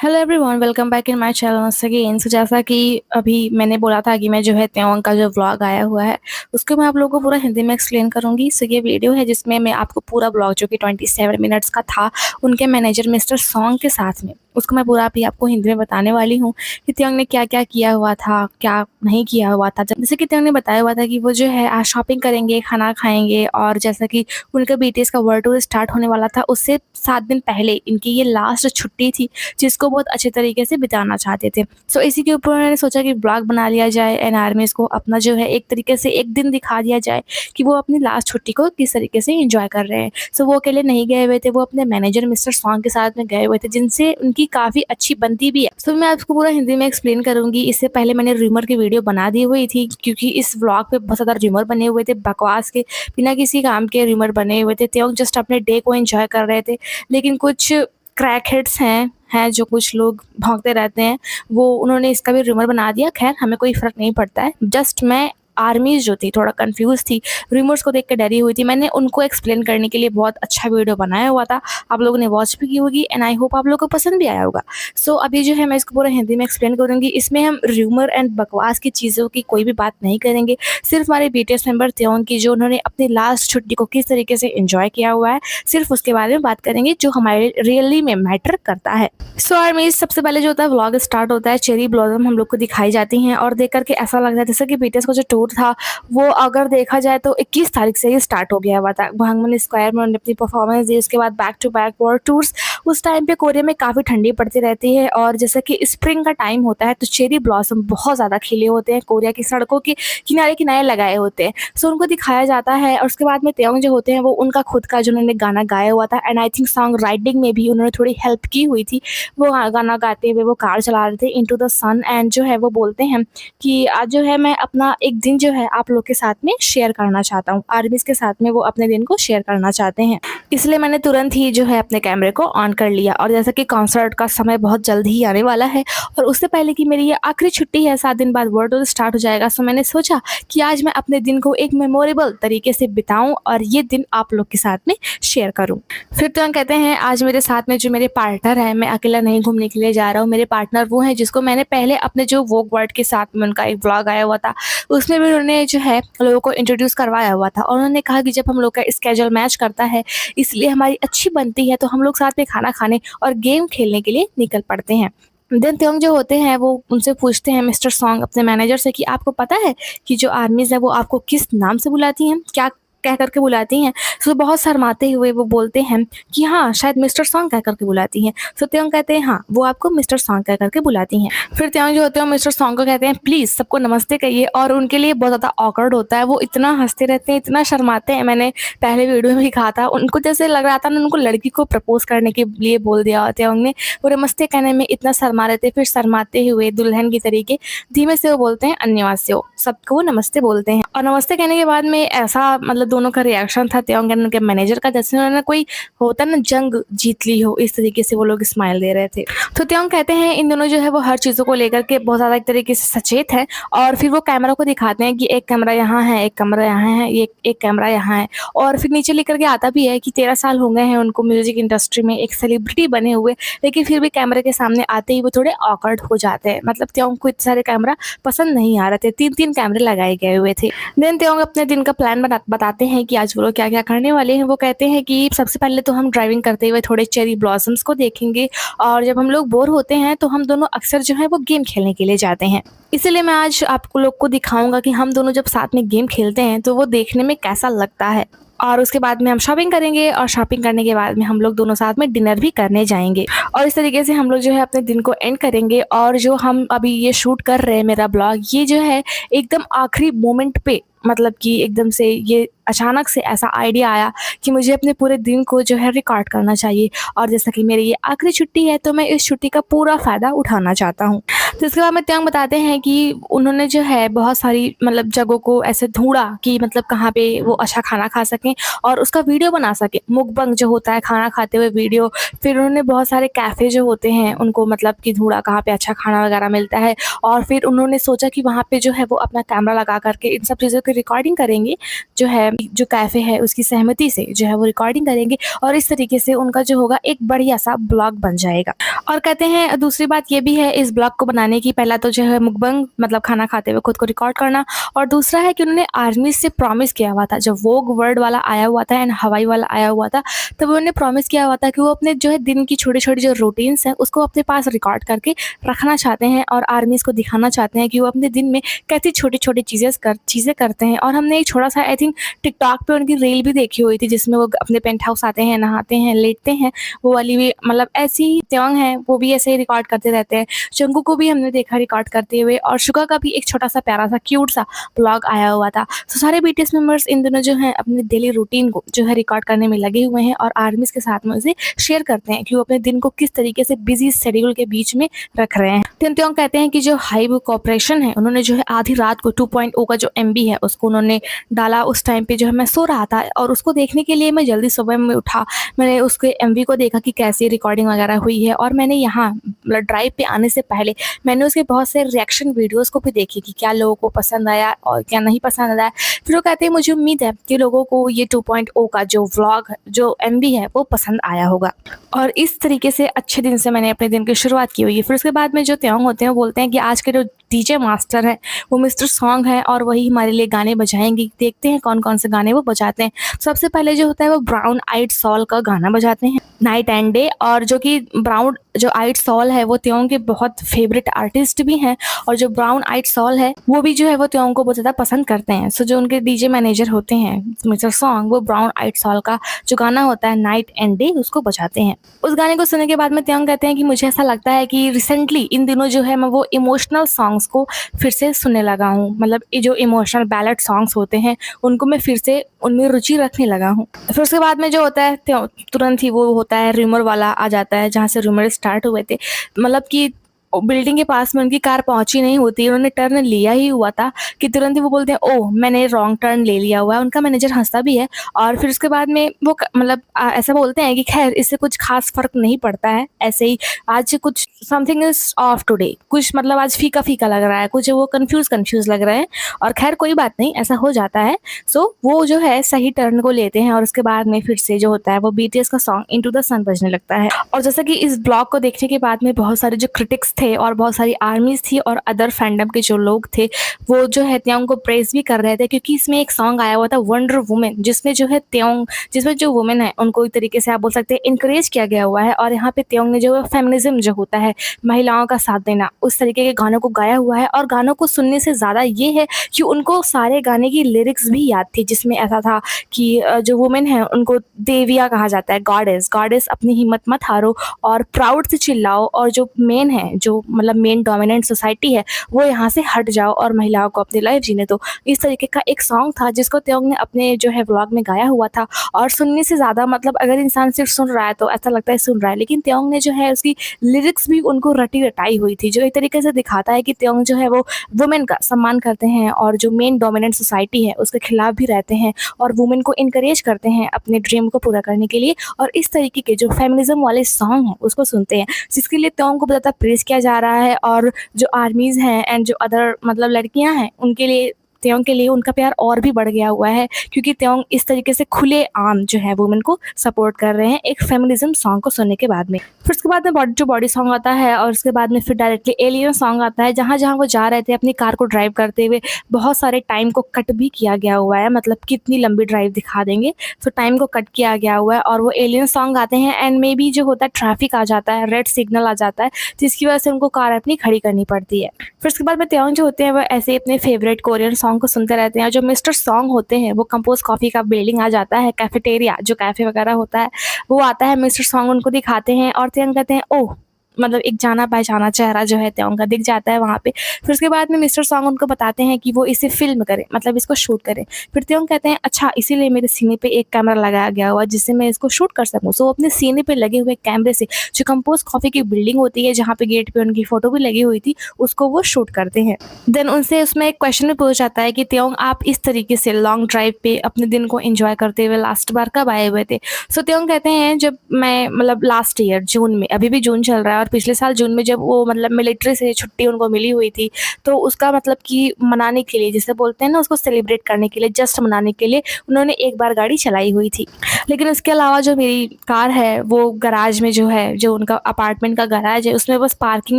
Hello everyone, welcome back in my channel once again. So जैसा कि अभी मैंने बोला था कि मैं जो है त्योंग का जो व्लॉग आया हुआ है उसको मैं आप लोगों को पूरा हिंदी में एक्सप्लेन करूंगी। सो ये वीडियो है जिसमें मैं आपको पूरा व्लॉग जो कि 27 मिनट्स का था उनके मैनेजर मिस्टर सॉन्ग के साथ में उसको मैं पूरा अभी आपको हिंदी में बताने वाली हूँ कि त्योंग ने क्या क्या किया हुआ था, क्या नहीं किया हुआ था। जैसे कि त्योंग ने बताया हुआ था कि वो जो है आज शॉपिंग करेंगे, खाना खाएंगे, और जैसा कि उनका बीटीएस का वर्ल्ड टूर स्टार्ट होने वाला था उससे 7 दिन पहले इनकी ये लास्ट छुट्टी थी जिसको बहुत अच्छे तरीके से बिताना चाहते थे। सो इसी के ऊपर उन्होंने सोचा कि ब्लॉग बना लिया जाए एंड आर्मीज़ को अपना जो है एक तरीके से एक दिन दिखा दिया जाए कि वो अपनी लास्ट छुट्टी को किस तरीके से एंजॉय कर रहे हैं। सो वो अकेले नहीं गए हुए थे, वो अपने मैनेजर मिस्टर सॉन्ग के साथ में गए हुए थे जिनसे उनकी काफ़ी अच्छी बनती भी है। सो मैं आपको पूरा हिंदी में एक्सप्लेन करूंगी। इससे पहले मैंने रूमर की वीडियो बना दी हुई थी क्योंकि इस व्लॉग पे बहुत ज़्यादा रूमर बने हुए थे, बकवास के बिना किसी काम के रूमर बने हुए थे। त्योंग जस्ट अपने डे को एंजॉय कर रहे थे, लेकिन कुछ क्रैक हेड्स हैं जो कुछ लोग भौंकते रहते हैं, वो उन्होंने इसका भी रूमर बना दिया। खैर हमें कोई फ़र्क नहीं पड़ता है, जस्ट मैं आर्मीज़ जो थी थोड़ा कंफ्यूज थी, रूमर्स को देख के डरी हुई थी। मैंने उनको एक्सप्लेन करने के लिए बहुत अच्छा वीडियो बनाया हुआ था, आप लोगों ने वॉच भी की होगी एंड आई होप आप लोगों को पसंद भी आया होगा। सो अभी जो है मैं इसको पूरा हिंदी में एक्सप्लेन करूँगी। इसमें हम रूमर एंड बकवास की चीज़ों की कोई भी बात नहीं करेंगे, सिर्फ हमारे बीटीएस मेंबर त्योंग की जो उन्होंने अपनी लास्ट छुट्टी को किस तरीके से एंजॉय किया हुआ है, सिर्फ उसके बारे में बात करेंगे जो हमारे रियली में मैटर करता है। सो आर्मीज सबसे पहले जो होता है व्लॉग स्टार्ट होता है, चेरी ब्लॉसम हम लोग को दिखाई जाती हैं और देख करके ऐसा लगता है जैसे कि बीटीएस का जो टूर था वो अगर देखा जाए तो 21 तारीख से ही स्टार्ट हो गया हुआ था। भांगमन स्क्वायर में उन्होंने अपनी परफॉर्मेंस दी, उसके बाद back to back world tours. उस टाइम पे कोरिया में काफ़ी ठंडी पड़ती रहती है और जैसे कि स्प्रिंग का टाइम होता है तो चेरी ब्लॉसम बहुत ज़्यादा खिले होते हैं, कोरिया की सड़कों के किनारे किनारे लगाए होते हैं। सो उनको दिखाया जाता है और उसके बाद में त्योंग जो होते हैं वो उनका खुद का जो उन्होंने गाना गाया हुआ था and I think song writing में भी उन्होंने थोड़ी हेल्प की हुई थी। वो गाना गाते हुए वो कार चला रहे थे इनटू द सन एंड जो है वो बोलते हैं कि आज जो है मैं अपना एक दिन जो है आप लोग के साथ में शेयर करना चाहता हूँ, आर्मीज के साथ में वो अपने दिन को शेयर करना चाहते हैं, इसलिए मैंने तुरंत ही जो है अपने कैमरे को ऑन कर लिया। और जैसा कि कॉन्सर्ट का समय बहुत जल्द ही आने वाला है और उससे पहले कि मेरी ये आखिरी छुट्टी है, 7 दिन बाद वर्ल्ड टूर स्टार्ट हो जाएगा, सो मैंने सोचा कि आज मैं अपने दिन को एक मेमोरेबल तरीके से बिताऊं और ये दिन आप लोग के साथ में शेयर करूं। फिर तो हम कहते हैं आज मेरे साथ में जो मेरे पार्टनर है, मैं अकेला नहीं घूमने के लिए जा रहा हूँ। मेरे पार्टनर वो हैं जिसको मैंने पहले अपने जो वोग वर्ड के साथ में उनका एक व्लॉग आया हुआ था उसमें भी उन्होंने जो है लोगों को इंट्रोड्यूस करवाया हुआ था और उन्होंने कहा कि जब हम लोग का स्केड्यूल मैच करता है इसलिए हमारी अच्छी बनती है तो हम लोग साथ में खाना खाने और गेम खेलने के लिए निकल पड़ते हैं। देन त्योंग जो होते हैं वो उनसे पूछते हैं मिस्टर सॉन्ग अपने मैनेजर से कि आपको पता है कि जो आर्मीज है वो आपको किस नाम से बुलाती हैं, क्या कह करके बुलाती हैं। सो बहुत शर्माते हुए वो बोलते हैं कि हाँ शायद मिस्टर सॉन्ग कह करके बुलाती हैं। सो त्योंग कहते हैं हाँ वो आपको मिस्टर सॉन्ग कह करके बुलाती हैं। फिर त्योंग जो होते हैं मिस्टर सॉन्ग को कहते हैं प्लीज़ सबको नमस्ते कहिए और उनके लिए बहुत ज़्यादा ऑकवर्ड होता है, वो इतना हंसते रहते हैं, इतना शर्माते हैं। मैंने पहले वीडियो में भी कहा था उनको जैसे लग रहा था ना उनको लड़की को प्रपोज करने के लिए बोल दिया त्योंग ने, वो नमस्ते कहने में इतना शर्मा रहे थे। फिर शर्माते हुए दुल्हन की तरीके धीमे से वो बोलते हैं अन्यवास्यो, सबको वो नमस्ते बोलते हैं। और नमस्ते कहने के बाद में ऐसा मतलब दोनों का रिएक्शन था त्योंग एंड उनके मैनेजर का जैसे उन्होंने कोई होता ना जंग जीत ली हो, इस तरीके से वो लोग स्माइल दे रहे थे। तो त्योंग कहते हैं इन दोनों जो है वो हर चीज़ों को लेकर के बहुत ज़्यादा एक तरीके से सचेत है और फिर वो कैमरा को दिखाते हैं कि एक कैमरा यहाँ है, एक कैमरा यहाँ है, ये एक कैमरा यहाँ है। और फिर नीचे लिख करके आता भी है कि 13 साल हो गए हैं उनको म्यूजिक इंडस्ट्री में, एक सेलिब्रिटी बने हुए, लेकिन फिर भी कैमरे के सामने आते ही वो थोड़े ऑकवर्ड हो जाते हैं। मतलब त्योंग को इतने सारे कैमरा पसंद नहीं आ रहे थे, 3-3 कैमरे लगाए गए हुए थे। देन त्योंग अपने दिन का प्लान बताते हैं कि आज वो लोग क्या क्या करने वाले हैं। वो कहते हैं कि सबसे पहले तो हम ड्राइविंग करते हुए थोड़े चेरी ब्लॉसम्स को देखेंगे और जब हम लोग बोर होते हैं तो हम दोनों अक्सर जो है वो गेम खेलने के लिए जाते हैं, इसीलिए मैं आज आपको लोग को दिखाऊंगा कि हम दोनों जब साथ में गेम खेलते हैं तो वो देखने में कैसा लगता है। और उसके बाद में हम शॉपिंग करेंगे और शॉपिंग करने के बाद में हम लोग दोनों साथ में डिनर भी करने जाएंगे और इस तरीके से हम लोग जो है अपने दिन को एंड करेंगे। और जो हम अभी ये शूट कर रहे हैं मेरा ब्लॉग, ये जो है एकदम आखिरी मोमेंट पे, मतलब कि एकदम से ये अचानक से ऐसा आइडिया आया कि मुझे अपने पूरे दिन को जो है रिकॉर्ड करना चाहिए और जैसा कि मेरी ये आखिरी छुट्टी है तो मैं इस छुट्टी का पूरा फ़ायदा उठाना चाहता हूँ। तो इसके बाद में त्योंग बताते हैं कि उन्होंने जो है बहुत सारी मतलब जगहों को ऐसे ढूंढा कि मतलब कहाँ पे वो अच्छा खाना खा सकें और उसका वीडियो बना सकें, मुकबंग जो होता है खाना खाते हुए वीडियो। फिर उन्होंने बहुत सारे कैफ़े जो होते हैं उनको मतलब कि ढूंढा कहाँ पे अच्छा खाना वगैरह मिलता है और फिर उन्होंने सोचा कि वहाँ पे जो है वो अपना कैमरा लगा करके इन सब चीज़ों की रिकॉर्डिंग करेंगे, जो है जो कैफ़े है उसकी सहमति से जो है वो रिकॉर्डिंग करेंगे और इस तरीके से उनका जो होगा एक बढ़िया-सा ब्लॉग बन जाएगा। और कहते हैं दूसरी बात ये भी है इस ब्लॉग को बनाने की, पहला तो जो है मुकबंग मतलब खाना खाते हुए खुद को रिकॉर्ड करना, और दूसरा है कि उन्होंने आर्मी से प्रॉमिस किया हुआ था, जब वोग वर्ड वाला आया हुआ था एंड हवाई वाला आया हुआ था, तब उन्होंने प्रॉमिस किया हुआ था कि वो अपने जो है दिन की छोटी-छोटी जो रूटीन्स हैं उसको अपने पास रिकॉर्ड करके रखना चाहते हैं और आर्मीज़ को दिखाना चाहते हैं कि वो अपने दिन में कैसी छोटी-छोटी चीज़ें करते हैं। और हमने एक छोटा-सा आई थिंक टिकटॉक पे उनकी रील भी देखी हुई थी जिसमें वो अपने पेंट हाउस आते हैं, नहाते हैं, लेटते हैं, वो वाली भी मतलब ऐसी ही त्योंग है, वो भी ऐसे ही रिकॉर्ड करते रहते हैं। जंगू को भी हमने देखा रिकॉर्ड करते हुए, और शुगा का भी एक छोटा-सा प्यारा-सा क्यूट सा ब्लॉग आया हुआ था। तो सारे बीटीएस मेंबर्स इन दिनों जो हैं अपनी डेली रूटीन को जो है रिकॉर्ड करने में लगे हुए हैं और आर्मीज़ के साथ में उसे शेयर करते हैं कि वो अपने दिन को किस तरीके से बिज़ी शेड्यूल के बीच में रख रहे हैं। टिन त्योंग कहते हैं कि जो हाइब कॉर्पोरेशन है उन्होंने जो है आधी रात को 2.0 का जो एमबी है उसको उन्होंने डाला। उस टाइम पे जो है मैं सो रहा था और उसको देखने के लिए मैं जल्दी सुबह में उठा। मैंने उसके एमवी को देखा कि कैसी रिकॉर्डिंग वगैरह हुई है, और मैंने यहाँ मतलब ड्राइव पे आने से पहले मैंने उसके बहुत से रिएक्शन वीडियोस को भी देखी कि क्या लोगों को पसंद आया और क्या नहीं पसंद आया। फिर वो कहते हैं मुझे उम्मीद है कि लोगों को ये 2.0 का जो व्लॉग जो एमवी है वो पसंद आया होगा। और इस तरीके से अच्छे दिन से मैंने अपने दिन की शुरुआत की हुई है। फिर उसके बाद में जो त्योंग होते हैं वो बोलते हैं कि आज के जो डीजे मास्टर है वो मिस्टर सॉन्ग है और वही हमारे लिए गाने बजाएंगे। देखते हैं कौन कौन से गाने वो बजाते हैं। सबसे पहले जो होता है वो ब्राउन आइड सॉल का गाना बजाते हैं, नाइट एंड डे, और जो कि ब्राउन जो आइड सॉल है वो त्योंग के बहुत फेवरेट आर्टिस्ट भी हैं, और जो ब्राउन आइड सॉल है वो भी जो है वो त्योंग को बहुत ज़्यादा पसंद करते हैं। सो जो उनके डीजे मैनेजर होते हैं मिस्टर सॉन्ग, वो ब्राउन आइड सॉल का जो गाना होता है नाइट एंड डे उसको बजाते हैं। उस गाने को सुनने के बाद में त्योंग कहते हैं कि मुझे ऐसा लगता है कि रिसेंटली इन दिनों जो है मैं वो इमोशनल सॉन्ग्स को फिर से सुनने लगा हूँ। मतलब ये जो इमोशनल बैलेड सॉन्ग्स होते हैं उनको मैं फिर से उनमें रुचि रखने लगा हूँ। फिर उसके बाद में जो होता है तुरंत ही वो होता है रूमर वाला आ जाता है, जहाँ से रूमर स्टार्ट हुए थे। मतलब कि बिल्डिंग के पास में उनकी कार पहुंची नहीं होती, उन्होंने टर्न लिया ही हुआ था कि तुरंत ही वो बोलते हैं ओह मैंने रॉन्ग टर्न ले लिया हुआ है। उनका मैनेजर हंसता भी है, और फिर उसके बाद में वो मतलब ऐसा बोलते हैं कि खैर इससे कुछ खास फर्क नहीं पड़ता है, ऐसे ही आज कुछ समथिंग इज ऑफ टुडे, कुछ मतलब आज फीका फीका लग रहा है, कुछ वो कंफ्यूज लग रहे हैं, और खैर कोई बात नहीं, ऐसा हो जाता है। सो वो जो है सही टर्न को लेते हैं, और उसके बाद में फिर से जो होता है वो बीटीएस का सॉन्ग इनटू द सन बजने लगता है। और जैसा कि इस ब्लॉग को देखने के बाद में बहुत सारे जो क्रिटिक्स थे और बहुत सारी आर्मीज थी और अदर फैंडम के जो लोग थे वो जो है त्योंग को प्रेज भी कर रहे थे, क्योंकि इसमें एक सॉन्ग आया हुआ था वंडर वुमेन, जिसमें जो है त्योंग, जिसमें जो वुमेन है उनको एक तरीके से आप बोल सकते हैं इनकरेज किया गया हुआ है। और यहाँ पे त्योंग ने जो फेमिनिज्म जो होता है, महिलाओं का साथ देना, उस तरीके के गानों को गाया हुआ है। और गानों को सुनने से ज़्यादा ये है कि उनको सारे गाने की लिरिक्स भी याद थी, जिसमें ऐसा था कि जो वुमेन है उनको देविया कहा जाता है, गॉडेस अपनी हिम्मत मत हारो और प्राउड से चिल्लाओ, और जो मेन है जो मतलब मेन डोमिनेंट सोसाइटी है वो यहाँ से हट जाओ और महिलाओं को अपनी लाइफ जीने दो। इस तरीके का एक सॉन्ग था जिसको त्योंग ने अपने जो है व्लॉग में गाया हुआ था। और सुनने से ज़्यादा मतलब अगर इंसान सिर्फ सुन रहा है तो ऐसा लगता है सुन रहा है, लेकिन त्योंग ने जो है उसकी लिरिक्स भी उनको रटी रटाई हुई थी, जो एक तरीके से दिखाता है कि त्योंग जो है वो वुमेन का सम्मान करते हैं और जो मेन डोमिनेंट सोसाइटी है उसके खिलाफ भी रहते हैं, और वुमेन को इनकरेज करते हैं अपने ड्रीम को पूरा करने के लिए। और इस तरीके के जो फेमिनिज्म वाले सॉन्ग हैं उसको सुनते हैं, जिसके लिए त्योंग को बहुत ज़्यादा प्रेज किया जा रहा है। और जो आर्मीज़ हैं एंड जो अदर मतलब लड़कियां हैं उनके लिए त्योंग के लिए उनका प्यार और भी बढ़ गया हुआ है, क्योंकि त्योंग इस तरीके से खुले आम जो है वुमेन को सपोर्ट कर रहे हैं एक फेमिनिज्म सॉन्ग को सुनने के बाद में। फिर उसके बाद में बॉडी सॉन्ग आता है, और उसके बाद में फिर डायरेक्टली एलियन सॉन्ग आता है। जहाँ जहाँ वो जा रहे थे अपनी कार को ड्राइव करते हुए बहुत सारे टाइम को कट भी किया गया हुआ है, मतलब कितनी लंबी ड्राइव दिखा देंगे, तो टाइम को कट किया गया हुआ है। और वो एलियन सॉन्ग आते हैं एंड मे बी जो होता है ट्रैफिक आ जाता है, रेड सिग्नल आ जाता है, जिसकी वजह से उनको कार अपनी खड़ी करनी पड़ती है। फिर उसके बाद में त्योंग जो होते हैं वो ऐसे अपने फेवरेट कोरियन सॉन्ग को सुनते रहते हैं। जो मिस्टर सॉन्ग होते हैं वो कंपोज कॉफी का बिल्डिंग आ जाता है, कैफेटेरिया जो कैफे वगैरह होता है वो आता है, मिस्टर सॉन्ग उनको दिखाते हैं, और त्योंग कहते हैं ओह मतलब एक जाना पहचाना चेहरा जो है त्योंग का दिख जाता है वहाँ पे। फिर उसके बाद में मिस्टर सॉन्ग उनको बताते हैं कि वो इसे फिल्म करें, मतलब इसको शूट करें। फिर त्योंग कहते हैं अच्छा इसीलिए मेरे सीने पे एक कैमरा लगाया गया हुआ जिससे मैं इसको शूट कर सकूँ। सो वो अपने सीने पे लगे हुए कैमरे से जो कंपोज कॉफी की बिल्डिंग होती है जहाँ पे गेट पे उनकी फोटो भी लगी हुई थी उसको वो शूट करते हैं। देन उनसे उसमें एक क्वेश्चन भी पूछा जाता है कि त्योंग आप इस तरीके से लॉन्ग ड्राइव पे अपने दिन को एंजॉय करते हुए लास्ट बार कब आए हुए थे। सो त्योंग कहते हैं जब मैं मतलब लास्ट ईयर जून में, अभी भी जून चल रहा है और पिछले साल जून में जब वो मतलब मिलिट्री से छुट्टी उनको मिली हुई थी, तो उसका मतलब कि मनाने के लिए, जिसे बोलते हैं ना, उसको सेलिब्रेट करने के लिए, जस्ट मनाने के लिए उन्होंने एक बार गाड़ी चलाई हुई थी। लेकिन उसके अलावा जो मेरी कार है वो गैराज में जो है, जो उनका अपार्टमेंट का गैराज है, उसमें बस पार्किंग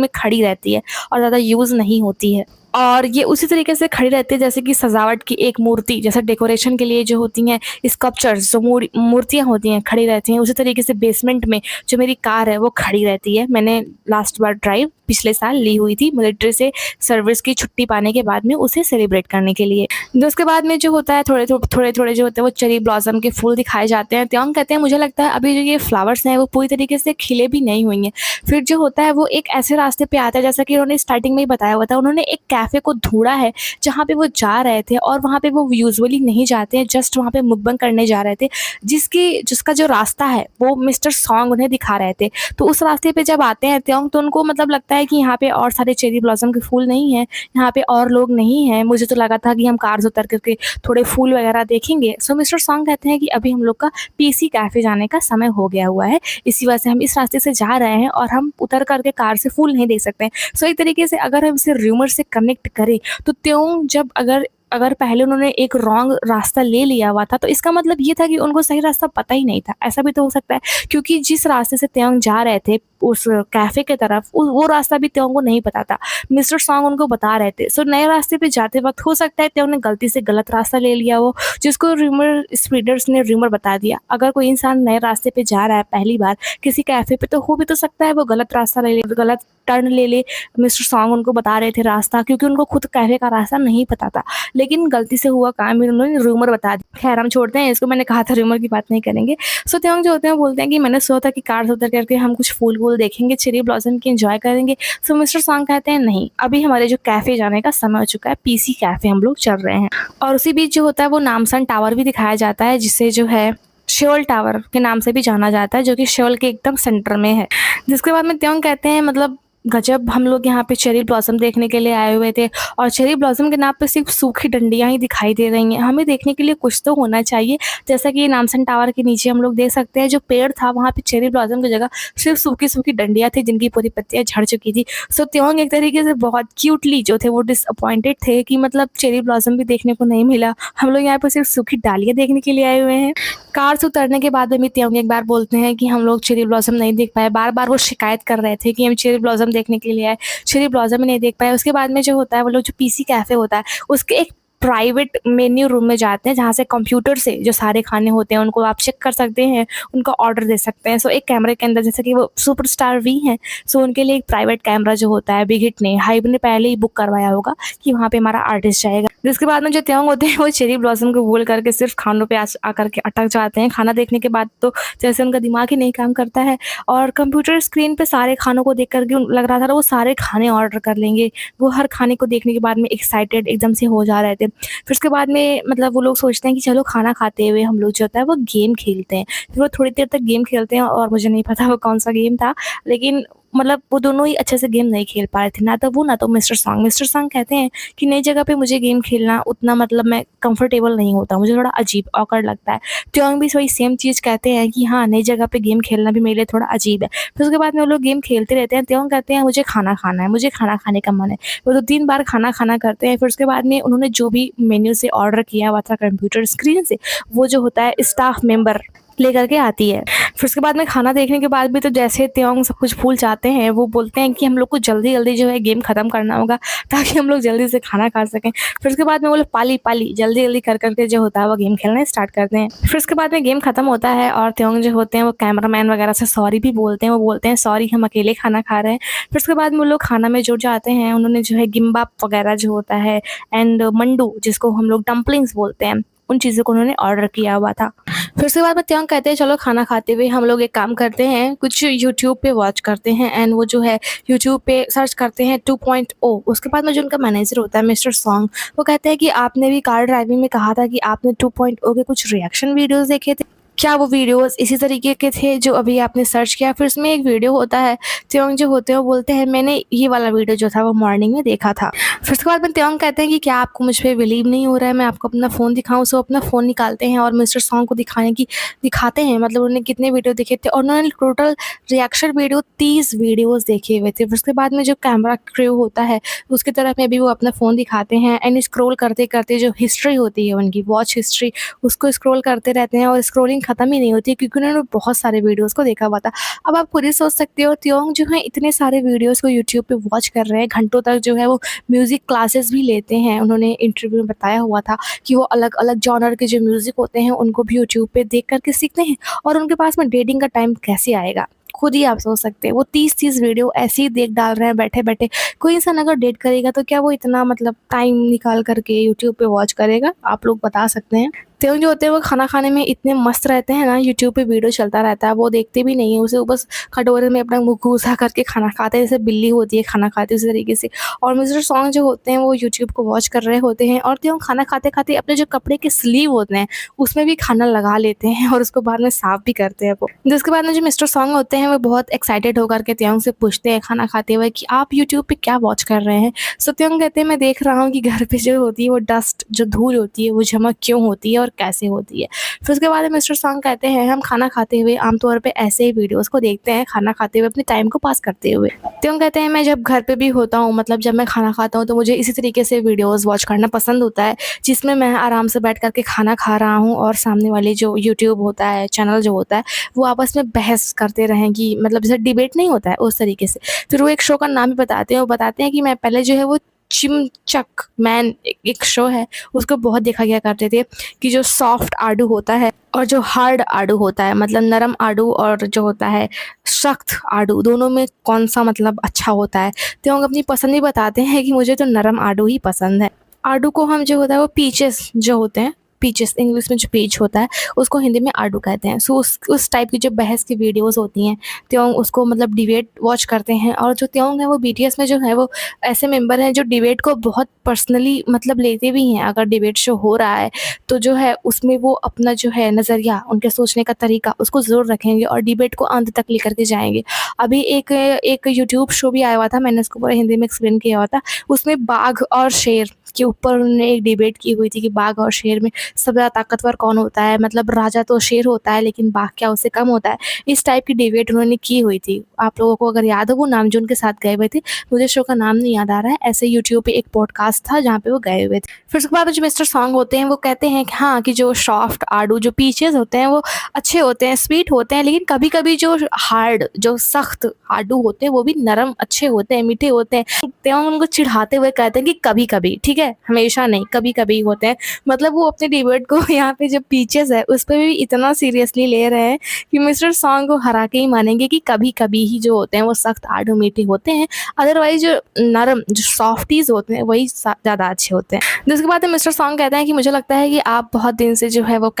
में खड़ी रहती है और ज़्यादा यूज़ नहीं होती है। और ये उसी तरीके से खड़ी रहती है जैसे कि सजावट की एक मूर्ति, जैसे डेकोरेशन के लिए जो होती हैं स्कल्पचर्स, जो मूर्तियाँ होती हैं, खड़ी रहती हैं, उसी तरीके से बेसमेंट में जो मेरी कार है वो खड़ी रहती है। मैंने लास्ट बार ड्राइव पिछले साल ली हुई थी मिलिट्री से सर्विस की छुट्टी पाने के बाद में, उसे सेलिब्रेट करने के लिए। तो उसके बाद में जो होता है थोड़े जो होते हैं वो चेरी ब्लॉसम के फूल दिखाए जाते हैं। त्योंग कहते हैं मुझे लगता है अभी जो ये फ्लावर्स हैं वो पूरी तरीके से खिले भी नहीं हुई हैं। फिर जो होता है वो एक ऐसे रास्ते पे आता है, जैसा कि उन्होंने स्टार्टिंग में ही बताया हुआ था, उन्होंने एक कैफ़े को ढूँढा है जहाँ पे वो जा रहे थे और वहाँ पे वो यूजुअली नहीं जाते हैं, जस्ट वहाँ पे मुकबंग करने जा रहे थे, जिसका जो रास्ता है वो मिस्टर सॉन्ग उन्हें दिखा रहे थे। तो उस रास्ते पे जब आते हैं त्योंग, तो उनको मतलब लगता है कि यहाँ पे और सारे चेरी ब्लॉसम के फूल नहीं हैं, यहाँ पे और लोग नहीं हैं। मुझे तो लगा था कि हम कार से उतर करके थोड़े फूल वगैरह देखेंगे। सो मिस्टर सॉन्ग कहते हैं कि अभी हम लोग का पीसी कैफ़े जाने का समय हो गया हुआ है, इसी वजह से हम इस रास्ते से जा रहे हैं और हम उतर करके कार से फूल नहीं देख सकते हैं। सो एक तरीके से अगर हम इसे र्यूमर से कनेक्ट करें, तो त्यों जब अगर पहले उन्होंने एक रॉन्ग रास्ता ले लिया हुआ था, तो इसका मतलब ये था कि उनको सही रास्ता पता ही नहीं था। ऐसा भी तो हो सकता है, क्योंकि जिस रास्ते से त्योंग जा रहे थे उस कैफ़े की तरफ, वो रास्ता भी त्योंग को नहीं पता था। मिस्टर सॉन्ग उनको बता रहे थे। सो नए रास्ते पे जाते वक़्त हो सकता है त्योंग ने गलती से गलत रास्ता ले लिया हो, जिसको र्यूमर स्प्रेडर्स ने र्यूमर बता दिया। अगर कोई इंसान नए रास्ते पे जा रहा है पहली बार किसी कैफ़े पे, तो हो भी तो सकता है वो गलत रास्ता ले ले, गलत टर्न ले ले। मिस्टर सॉन्ग उनको बता रहे थे रास्ता, क्योंकि उनको खुद कैफ़े का रास्ता नहीं पता था। लेकिन गलती से हुआ काम, उन्होंने र्यूमर बता दिया। खैर हम छोड़ते हैं इसको, मैंने कहा था र्यूमर की बात नहीं करेंगे। सो त्योंग जो होते हैं वो बोलते हैं कि मैंने सोचा था कि कार से उतर करके हम कुछ फूल-वूल देखेंगे, चेरी ब्लॉसम की एन्जॉय करेंगे। सो मिस्टर सॉन्ग कहते हैं नहीं, अभी हमारे जो कैफ़े जाने का समय हो चुका है, पीसी कैफ़े हम लोग चल रहे हैं। और उसी बीच जो होता है वो नामसन टावर भी दिखाया जाता है, जिसे जो है शेओल टावर के नाम से भी जाना जाता है, जो कि शेओल के एकदम सेंटर में है। जिसके बाद में त्योंग कहते हैं मतलब गजब, हम लोग यहाँ पे चेरी ब्लॉसम देखने के लिए आए हुए थे और चेरी ब्लॉसम के नाम पे सिर्फ सूखी डंडियाँ ही दिखाई दे रही हैं। हमें देखने के लिए कुछ तो होना चाहिए, जैसा कि नामसन टावर के नीचे हम लोग देख सकते हैं जो पेड़ था वहाँ पे चेरी ब्लॉसम की जगह सिर्फ सूखी डंडियाँ थी, जिनकी पूरी पत्तियाँ झड़ चुकी थी। सो त्योंग एक तरीके से बहुत क्यूटली जो थे वो डिसअपॉइंटेड थे कि मतलब चेरी ब्लॉसम भी देखने को नहीं मिला, हम लोग यहाँ पर सिर्फ सूखी डालियाँ देखने के लिए आए हुए हैं। कार से उतरने के बाद में त्योंग एक बार बोलते हैं कि हम लोग चेरी ब्लॉसम नहीं देख पाए। बार-बार वो शिकायत कर रहे थे कि हम चेरी ब्लॉसम देखने के लिए आए, चेरी ब्लॉसम ही नहीं देख पाए। उसके बाद में जो होता है वो लोग जो पीसी कैफ़े होता है उसके एक प्राइवेट मेन्यू रूम में जाते हैं, जहाँ से कंप्यूटर से जो सारे खाने होते हैं उनको आप चेक कर सकते हैं, उनका ऑर्डर दे सकते हैं। सो एक कैमरे के अंदर, जैसे कि वो सुपरस्टार वी हैं, सो उनके लिए एक प्राइवेट कैमरा जो होता है बिग हिट ने, हाइब ने पहले ही बुक करवाया होगा कि वहाँ पे हमारा आर्टिस्ट जाएगा। जिसके बाद में जो त्योंग होते हैं वो चेरी ब्लॉसम को भूल करके सिर्फ खानों पे आकर के अटक जाते हैं। खाना देखने के बाद तो जैसे उनका दिमाग ही नहीं काम करता है और कंप्यूटर स्क्रीन पे सारे खानों को देख करके लग रहा था वो सारे खाने ऑर्डर कर लेंगे। वो हर खाने को देखने के बाद में एक्साइटेड एकदम से हो जा रहे थे। फिर उसके बाद में मतलब वो लोग सोचते हैं कि चलो खाना खाते हुए हम लोग जो होता है वो गेम खेलते हैं। फिर वो थोड़ी देर तक गेम खेलते हैं और मुझे नहीं पता वो कौन-सा गेम था, लेकिन मतलब वो दोनों ही अच्छे से गेम नहीं खेल पा रहे थे, ना तो वो ना तो मिस्टर सॉन्ग। मिस्टर सॉन्ग कहते हैं कि नई जगह पे मुझे गेम खेलना उतना मतलब मैं कंफर्टेबल नहीं होता, मुझे थोड़ा अजीब ऑकवर्ड लगता है। त्योंग भी वही सेम चीज़ कहते हैं कि हाँ, नई जगह पे गेम खेलना भी मेरे लिए थोड़ा अजीब है। फिर उसके बाद में वो लोग गेम खेलते रहते हैं। त्योंग कहते हैं मुझे खाना खाना है, मुझे खाना खाने का मन है। वो 2-3 बार खाना करते हैं। फिर उसके बाद में उन्होंने जो भी मेन्यू से ऑर्डर किया हुआ था कंप्यूटर स्क्रीन से, वो जो होता है स्टाफ मेंबर लेकर के आती है। फिर उसके बाद में खाना देखने के बाद भी तो जैसे त्योंग सब कुछ भूल जाते हैं, वो बोलते हैं कि हम लोग को जल्दी-जल्दी जो है गेम ख़त्म करना होगा ताकि हम लोग जल्दी से खाना खा सकें। फिर उसके बाद में वो लोग पाली-पाली जल्दी-जल्दी कर के जो होता है वो गेम खेलना स्टार्ट करते हैं। फिर उसके बाद में गेम ख़त्म होता है और त्योंग जो होते हैं वो कैमरामैन वगैरह से सॉरी भी बोलते हैं। वो बोलते हैं सॉरी, हम अकेले खाना खा रहे हैं। फिर उसके बाद में वो लोग खाना में जुट जाते हैं। उन्होंने जो है गिम्बाप वगैरह जो होता है एंड मंडू, जिसको हम लोग डम्पलिंग्स बोलते हैं, उन चीज़ों को उन्होंने ऑर्डर किया हुआ था। फिर उसके बाद में त्योंग कहते हैं चलो खाना खाते हुए हम लोग एक काम करते हैं, कुछ यूट्यूब पे वॉच करते हैं एंड वो जो है यूट्यूब पे सर्च करते हैं 2.0। उसके बाद में जो उनका मैनेजर होता है मिस्टर सॉन्ग, वो कहते हैं कि आपने भी कार ड्राइविंग में कहा था कि आपने 2.0 के कुछ रिएक्शन वीडियोज़ देखे थे, क्या वो वीडियोज़ इसी तरीके के थे जो अभी आपने सर्च किया? फिर उसमें एक वीडियो होता है, त्योंग जो होते हैं वो बोलते हैं मैंने ये वाला वीडियो जो था वो मॉर्निंग में देखा था। फिर उसके बाद में त्योंग कहते हैं कि क्या आपको मुझ पे बिलीव नहीं हो रहा है, मैं आपको अपना फ़ोन दिखाऊँ? सो अपना फ़ोन निकालते हैं और मिस्टर सॉन्ग को दिखाते हैं, मतलब उन्होंने कितने वीडियो देखे थे और उन्होंने टोटल रिएक्शन वीडियो 30 वीडियोज़ देखे हुए थे। फिर उसके बाद में जो कैमरा क्रू होता है, उसकी तरफ में भी वो अपना फ़ोन दिखाते हैं एंड स्क्रॉल करते-करते जो हिस्ट्री होती है उनकी, वॉच हिस्ट्री, उसको स्क्रॉल करते रहते हैं और स्क्रॉलिंग ख़त्म ही नहीं होती क्योंकि उन्होंने बहुत सारे वीडियोज़ को देखा हुआ था। अब आप खुद ही सोच सकते हो, त्योंग जो है इतने सारे वीडियोज़ को यूट्यूब पे वॉच कर रहे हैं, घंटों तक जो है वो म्यूज़िक क्लासेस भी लेते हैं। उन्होंने इंटरव्यू में बताया हुआ था कि वो अलग-अलग जॉनर के जो म्यूज़िक होते हैं उनको भी यूट्यूब पे देख कर के सीखते हैं और उनके पास में डेटिंग का टाइम कैसे आएगा? खुद ही आप सोच सकते हैं। वो 30-30 वीडियो ऐसे ही देख डाल रहे हैं बैठे-बैठे। कोई इंसान अगर डेट करेगा तो क्या वो इतना मतलब टाइम निकाल कर के यूट्यूब पे वॉच करेगा? आप लोग बता सकते हैं। त्यों जो होते हैं वो खाना खाने में इतने मस्त रहते हैं ना, यूट्यूब पे वीडियो चलता रहता है, वो देखते भी नहीं है उसे, वो बस कटोरे में अपना मुँह घुसा करके खाना खाते हैं, जैसे बिल्ली होती है खाना खाती है उसी तरीके से। और मिस्टर सॉन्ग जो होते हैं वो यूट्यूब को वॉच कर रहे होते हैं और त्यों खाना खाते-खाते अपने जो कपड़े के स्लीव होते हैं, उसमें भी खाना लगा लेते हैं और उसको बाद में साफ भी करते हैं वो। जिसके बाद में जो मिस्टर सॉन्ग होते हैं वो बहुत एक्साइटेड होकर के त्यों से पूछते हैं खाना खाते हुए कि आप यूट्यूब पे क्या वॉच कर रहे हैं? सो त्यों कहते हैं मैं देख रहा हूँ कि घर पे जो होती है वो डस्ट, जो धूल होती है वो जमा क्यों होती है और कैसे होती है। फिर उसके बाद मिस्टर सॉन्ग कहते हैं हम खाना खाते हुए आमतौर पे ऐसे ही वीडियोज़ को देखते हैं, खाना खाते हुए अपने टाइम को पास करते हुए। त्यों कहते हैं मैं जब घर पे भी होता हूँ, मतलब जब मैं खाना खाता हूँ तो मुझे इसी तरीके से वीडियोज़ वॉच करना पसंद होता है, जिसमें मैं आराम से बैठ कर के खाना खा रहा हूँ और सामने वाले जो यूट्यूब होता है, चैनल जो होता है, वो आपस में बहस करते रहें कि मतलब जैसे डिबेट नहीं होता है उस तरीके से। फिर वो एक शो का नाम भी बताते हैं, वो बताते हैं कि मैं पहले जो है वो चिमचक मैन एक शो है, उसको बहुत देखा गया करते थे कि जो सॉफ्ट आडू होता है और जो हार्ड आडू होता है, मतलब नरम आडू और जो होता है सख्त आडू, दोनों में कौन-सा मतलब अच्छा होता है। तो हम अपनी पसंद भी बताते हैं कि मुझे तो नरम आडू ही पसंद है। आडू को हम जो होता है वो पीचेस जो होते हैं, पीचेस इंग्लिश में जो पीच होता है, उसको हिंदी में आडू कहते हैं। सो उस टाइप की जो बहस की वीडियोज़ होती हैं, त्यों उसको मतलब डिबेट वॉच करते हैं और जो त्यों है वो बीटीएस में जो है वो ऐसे मेंबर हैं जो डिबेट को बहुत पर्सनली मतलब लेते भी हैं। अगर डिबेट शो हो रहा है तो जो है उसमें वो अपना जो है नज़रिया, उनके सोचने का तरीका उसको ज़रूर रखेंगे और डिबेट को अंत तक लेकर के जाएँगे। अभी एक यूट्यूब शो भी आया हुआ था, मैंने उसको पूरा हिंदी में एक्सप्लेन किया हुआ था। उसमें बाघ और शेर के ऊपर उन्होंने एक डिबेट की हुई थी कि बाघ और शेर में सबसे ज़्यादा ताकतवर कौन होता है? मतलब राजा तो शेर होता है लेकिन बाघ क्या उससे कम होता है? इस टाइप की डिबेट उन्होंने की हुई थी। आप लोगों को अगर याद हो वो नाम जो उनके साथ गए हुए थे, मुझे शो का नाम नहीं याद आ रहा है। ऐसे यूट्यूब पे एक पॉडकास्ट था जहाँ पे वो गए हुए थे। फिर उसके बाद जो मिस्टर सॉन्ग होते हैं वो कहते हैं कि हाँ, कि जो सॉफ्ट आडू जो पीचेज़ होते हैं वो अच्छे होते हैं, स्वीट होते हैं, लेकिन कभी-कभी जो हार्ड जो सख्त आडू होते हैं वो भी नरम अच्छे होते हैं, मीठे होते हैं। त्यों उनको चिढ़ाते हुए कहते हैं कि कभी-कभी, ठीक है? हमेशा नहीं, कभी-कभी होते हैं। मतलब वो अपने डिबेट को यहाँ पे जो पीचेज़ है उस पे भी इतना सीरियसली ले रहे हैं कि मिस्टर सॉन्ग को हरा के ही मानेंगे कि कभी-कभी ही जो होते हैं वो सख्त आडू मीठे होते हैं। अदरवाइज़ जो नरम जो सॉफ्टीज़ होते हैं वही ज़्यादा अच्छे होते हैं। जिसके बाद मिस्टर सॉन्ग कहते हैं कि मुझे लगता है कि आप बहुत दिन से जो है वो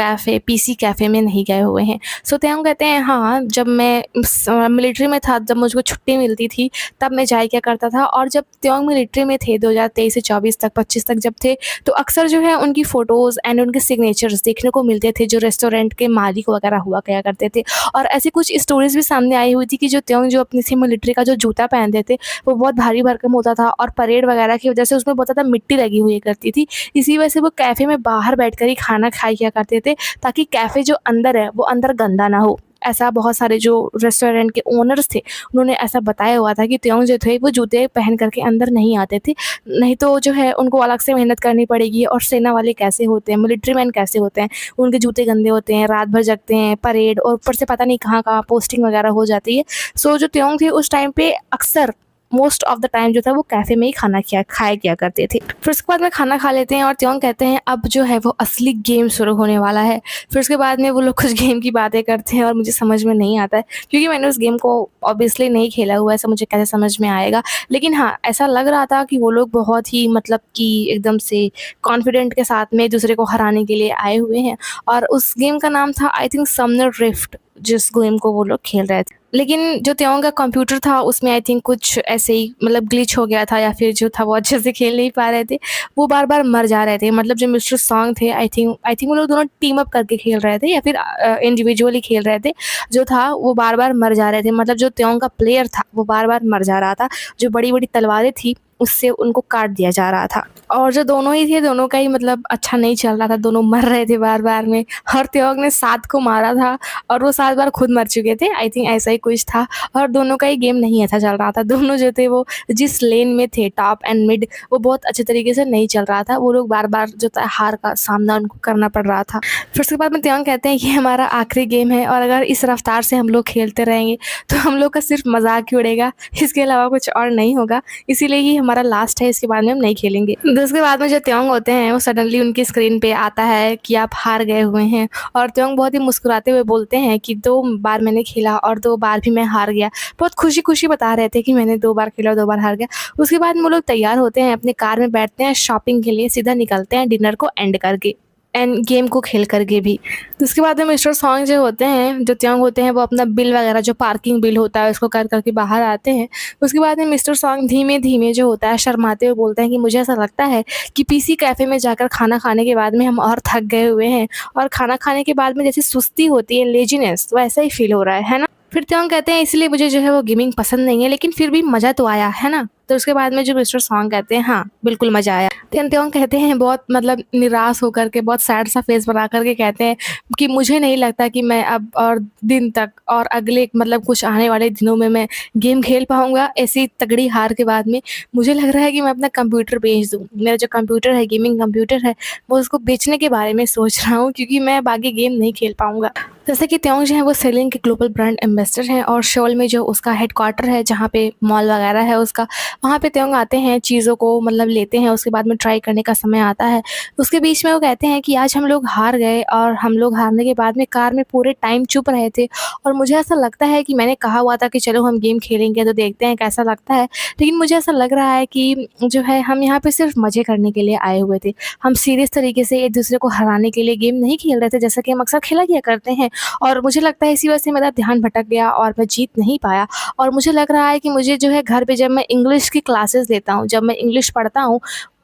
पीसी कैफ़े में नहीं गए हुए हैं। सो त्यों कहते हैं हाँ, जब मैं मिलिट्री में था, जब मुझको छुट्टी मिलती थी तब मैं जाया किया करता था और जब त्यों मिलिट्री में थे 2023 से 24 तक 25 तक जब थे, तो अक्सर जो है उनकी फ़ोटोज़ एंड उनके सिग्नेचर्स देखने को मिलते थे जो रेस्टोरेंट के मालिक वगैरह हुआ किया करते थे। और ऐसी कुछ स्टोरीज़ भी सामने आई हुई थी कि जो त्यों जो अपनी सी मिलिट्री का जो जूता पहनते थे वो बहुत भारी भरकम होता था और परेड वगैरह की वजह से उसमें बहुत ज़्यादा मिट्टी लगी हुई करती थी। इसी वजह से वो कैफ़े में बाहर बैठकर ही खाना खाया किया करते थे ताकि कैफ़े जो अंदर है वो अंदर गंदा ना हो। ऐसा बहुत सारे जो रेस्टोरेंट के ओनर्स थे उन्होंने ऐसा बताया हुआ था कि त्यों जो थे वो जूते पहन कर के अंदर नहीं आते थे, नहीं तो जो है उनको अलग से मेहनत करनी पड़ेगी। और सेना वाले कैसे होते हैं, मिलिट्री मैन कैसे होते हैं, उनके जूते गंदे होते हैं, रात भर जगते हैं, परेड और ऊपर से पता नहीं कहाँ-कहाँ पोस्टिंग वगैरह हो जाती है। सो जो त्यों थे उस टाइम पे अक्सर मोस्ट ऑफ द टाइम जो था वो कैफ़े में ही खाया किया करते थे। फिर उसके बाद में खाना खा लेते हैं और त्यों कहते हैं अब जो है वो असली गेम शुरू होने वाला है। फिर उसके बाद में वो लोग कुछ गेम की बातें करते हैं और मुझे समझ में नहीं आता है क्योंकि मैंने उस गेम को ऑब्वियसली नहीं खेला हुआ है, ऐसा मुझे कैसे समझ में आएगा। लेकिन हाँ, ऐसा लग रहा था कि वो लोग बहुत ही मतलब कि एकदम से कॉन्फिडेंट के साथ में एक-दूसरे को हराने के लिए आए हुए हैं और उस गेम का नाम था आई थिंक समनर रिफ्ट, जिस गेम को वो लोग खेल रहे थे। लेकिन जो त्यों का कंप्यूटर था उसमें आई थिंक कुछ ऐसे ही मतलब ग्लिच हो गया था या फिर जो था वो अच्छे से खेल नहीं पा रहे थे। वो बार-बार मर जा रहे थे। मतलब जो मिस्टर सॉन्ग थे आई थिंक वो लोग दोनों टीम अप करके खेल रहे थे या फिर इंडिविजुअली खेल रहे थे। जो था वो बार-बार मर जा रहे थे। मतलब जो त्यों का प्लेयर था वो बार-बार मर जा रहा था। जो बड़ी-बड़ी तलवारें थी उससे उनको काट दिया जा रहा था। और जो दोनों ही थे, दोनों का ही मतलब अच्छा नहीं चल रहा था, दोनों मर रहे थे बार-बार में। और त्योंग ने 7 को मारा था और वो 7 बार खुद मर चुके थे, आई थिंक ऐसा ही कुछ था। और दोनों का ही गेम नहीं अच्छा चल रहा था। दोनों जो थे वो जिस लेन में थे, टॉप एंड मिड, वो बहुत अच्छे तरीके से नहीं चल रहा था। वो लोग बार-बार जो था हार का सामना उनको करना पड़ रहा था। फिर उसके बाद में त्योंग कहते हैं कि हमारा आखिरी गेम है और अगर इस रफ्तार से हम लोग खेलते रहेंगे तो हम लोग का सिर्फ मज़ाक ही उड़ेगा, इसके अलावा कुछ और नहीं होगा। इसीलिए ये हमारा लास्ट है, इसके बाद में हम नहीं खेलेंगे। तो उसके बाद में जो त्योंग होते हैं वो सडनली उनकी स्क्रीन पे आता है कि आप हार गए हुए हैं और त्योंग बहुत ही मुस्कुराते हुए बोलते हैं कि 2 बार मैंने खेला और 2 बार भी मैं हार गया। बहुत खुशी-खुशी बता रहे थे कि मैंने 2 बार खेला और 2 बार हार गया। उसके बाद वो लोग तैयार होते हैं, अपनी कार में बैठते हैं, शॉपिंग के लिए सीधा निकलते हैं डिनर को एंड करके एंड गेम को खेल करके भी। तो उसके बाद में मिस्टर सॉन्ग जो होते हैं, जो त्योंग होते हैं, वो अपना बिल वगैरह जो पार्किंग बिल होता है उसको कर के बाहर आते हैं। उसके बाद में मिस्टर सॉन्ग धीमे-धीमे जो होता है शर्माते हुए बोलते हैं कि मुझे ऐसा लगता है कि पीसी कैफ़े में जाकर खाना खाने के बाद में हम और थक गए हुए हैं और खाना खाने के बाद में जैसे सुस्ती होती है, लेज़ीनेस, वैसा ही फ़ील हो रहा है ना? फिर त्योंग कहते हैं इसलिए मुझे जो है वो गेमिंग पसंद नहीं है, लेकिन फिर भी मज़ा तो आया, है ना? तो उसके बाद में जो मिस्टर सॉन्ग कहते हैं हाँ, बिल्कुल मज़ा आया। देन त्योंग कहते हैं बहुत मतलब निराश होकर के, बहुत सैड सा फेस बना कर के कहते हैं कि मुझे नहीं लगता कि मैं अब और दिन तक और अगले मतलब कुछ आने वाले दिनों में मैं गेम खेल पाऊँगा ऐसी तगड़ी हार के बाद में। मुझे लग रहा है कि मैं अपना कंप्यूटर बेच दूँ। मेरा जो कंप्यूटर है, गेमिंग कंप्यूटर है, मैं उसको बेचने के बारे में सोच रहा हूँ क्योंकि मैं बाकी गेम नहीं खेल पाऊँगा। जैसे कि त्योंग जो है वो सेलिंग के ग्लोबल ब्रांड एम्बेसडर हैं और शोल में जो उसका हेडक्वार्टर है, जहाँ पे मॉल वगैरह है उसका, वहाँ पे त्योंग आते हैं, चीज़ों को मतलब लेते हैं, उसके बाद में ट्राई करने का समय आता है। उसके बीच में वो कहते हैं कि आज हम लोग हार गए और हम लोग हारने के बाद में कार में पूरे टाइम चुप रहे थे और मुझे ऐसा लगता है कि मैंने कहा हुआ था कि चलो हम गेम खेलेंगे तो देखते हैं कैसा लगता है। लेकिन मुझे ऐसा लग रहा है कि जो है हम यहाँ पे सिर्फ मज़े करने के लिए आए हुए थे। हम सीरियस तरीके से एक-दूसरे को हराने के लिए गेम नहीं खेल रहे थे जैसा कि हम अक्सर खेला किया करते हैं। और मुझे लगता है इसी वजह से मेरा ध्यान भटक गया और मैं जीत नहीं पाया। और मुझे लग रहा है कि मुझे जो है घर पे जब मैं इंग्लिश की क्लासेस लेता हूँ, जब मैं इंग्लिश पढ़ता हूँ,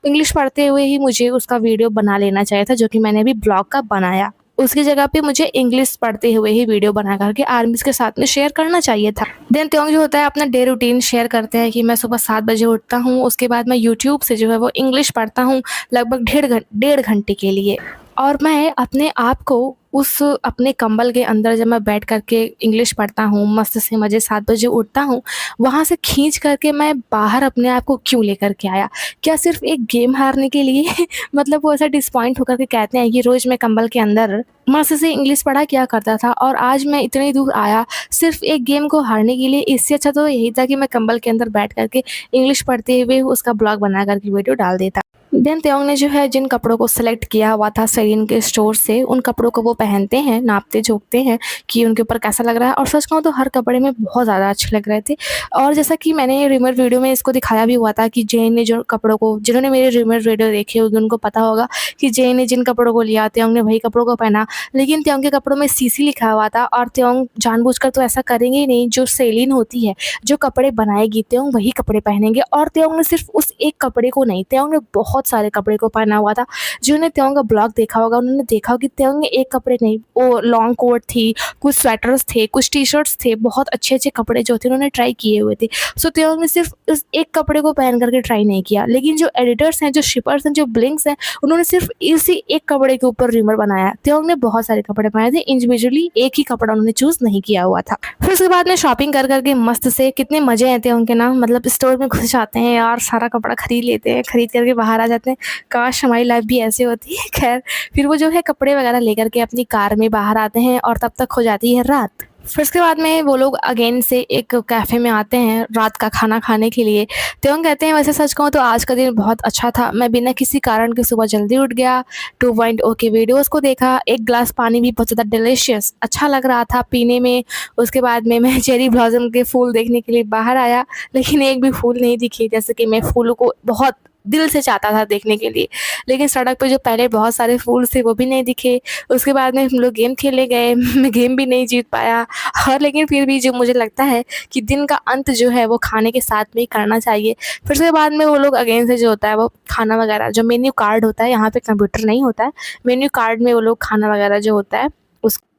इंग्लिश पढ़ते हुए ही मुझे उसका वीडियो बना लेना चाहिए था, जो कि मैंने अभी ब्लॉग का बनाया। उसकी जगह पे मुझे इंग्लिश पढ़ते हुए ही वीडियो बना कर के आर्मीज़ के साथ में शेयर करना चाहिए था। देन त्योंग जो होता है अपना डे रूटीन शेयर करते हैं कि मैं सुबह 7 बजे उठता हूँ, उसके बाद मैं यूट्यूब से जो है वो इंग्लिश पढ़ता हूँ लगभग डेढ़ घंटे के लिए। और मैं अपने आप को उस अपने कंबल के अंदर जब मैं बैठ कर के इंग्लिश पढ़ता हूँ, मस्त से मज़े 7 बजे उठता हूँ, वहाँ से खींच कर के मैं बाहर अपने आप को क्यों लेकर के आया? क्या सिर्फ़ एक गेम हारने के लिए? मतलब वो ऐसा डिसपॉइंट होकर के कहते हैं कि रोज़ मैं कंबल के अंदर मस्त से इंग्लिश पढ़ा किया करता था और आज मैं इतनी दूर आया सिर्फ़ एक गेम को हारने के लिए। इससे अच्छा तो यही था कि मैं कंबल के अंदर बैठ कर के इंग्लिश पढ़ते हुए उसका ब्लॉग बना कर के वीडियो डाल देता। देन त्योंग ने जो है जिन कपड़ों को सेलेक्ट किया हुआ था सेलिन के स्टोर से, उन कपड़ों को वो पहनते हैं, नापते-जोखते हैं कि उनके ऊपर कैसा लग रहा है और सच कहूँ तो हर कपड़े में बहुत ज़्यादा अच्छे लग रहे थे। और जैसा कि मैंने रूमर वीडियो में इसको दिखाया भी हुआ था कि जेन ने जो कपड़ों को, जिन्होंने मेरे रूमर वीडियो देखे होंगे उनको पता होगा कि जेन ने जिन कपड़ों को लिया, त्योंग ने वही कपड़ों को पहना। लेकिन त्योंग के कपड़ों में सीसी लिखा हुआ था और त्योंग जानबूझकर तो ऐसा करेंगे ही नहीं। जो सेलिन होती है, जो कपड़े बनाएगी, त्योंग वही कपड़े पहनेंगे। और त्योंग ने सिर्फ़ उस एक कपड़े को नहीं, त्योंग ने बहुत सारे कपड़े को पहना हुआ था। जिन्होंने त्योंग का ब्लॉग देखा होगा उन्होंने देखा होगा कि त्योंग ने एक कपड़े नहीं, वो लॉन्ग कोट थी, कुछ स्वेटर्स थे, कुछ टी-शर्ट्स थे, बहुत अच्छे-अच्छे कपड़े जो थे उन्होंने ट्राई किए हुए थे। सो त्योंग ने सिर्फ़ उस एक कपड़े को पहन कर के ट्राई नहीं किया। लेकिन जो एडिटर्स हैं, जो शिपर्स हैं, जो ब्लिंक्स हैं, उन्होंने सिर्फ़ इसी एक कपड़े के ऊपर रूमर बनाया। त्योंग ने बहुत सारे कपड़े पहने थे, इंडिविजुअली एक ही कपड़ा उन्होंने चूज़ नहीं किया हुआ था। फिर उसके बाद में शॉपिंग कर के मस्त से कितने मज़े आते हैं उनके ना, मतलब स्टोर में घुस जाते हैं यार, सारा कपड़ा खरीद लेते हैं, खरीद कर के बाहर आ जाते हैं। काश हमारी लाइफ भी ऐसे होती है। खैर फिर वो जो है कपड़े वगैरह लेकर के अपनी कार में बाहर आते हैं और तब तक हो जाती है रात। फिर उसके बाद में वो लोग अगेन से एक कैफ़े में आते हैं रात का खाना खाने के लिए। त्योंग कहते हैं वैसे सच कहूँ तो आज का दिन बहुत अच्छा था। मैं बिना किसी कारण के सुबह जल्दी उठ गया, 2.0 के वीडियोज़ को देखा, एक ग्लास पानी भी बहुत ज़्यादा डिलीशियस अच्छा लग रहा था पीने में। उसके बाद में मैं चेरी ब्लॉसम के फूल देखने के लिए बाहर आया, लेकिन एक भी फूल नहीं दिखे, जैसे कि मैं फूलों को बहुत दिल से चाहता था देखने के लिए। लेकिन सड़क पे जो पहले बहुत सारे फूल थे वो भी नहीं दिखे। उसके बाद में हम लोग गेम खेलने गए, मैं गेम भी नहीं जीत पाया। और लेकिन फिर भी जो मुझे लगता है कि दिन का अंत जो है वो खाने के साथ में ही करना चाहिए। फिर उसके बाद में वो लोग अगेन से जो होता है वो खाना वगैरह, जो मेन्यू कार्ड होता है, यहाँ पे कंप्यूटर नहीं होता है, मेन्यू कार्ड में वो लोग खाना वगैरह जो होता है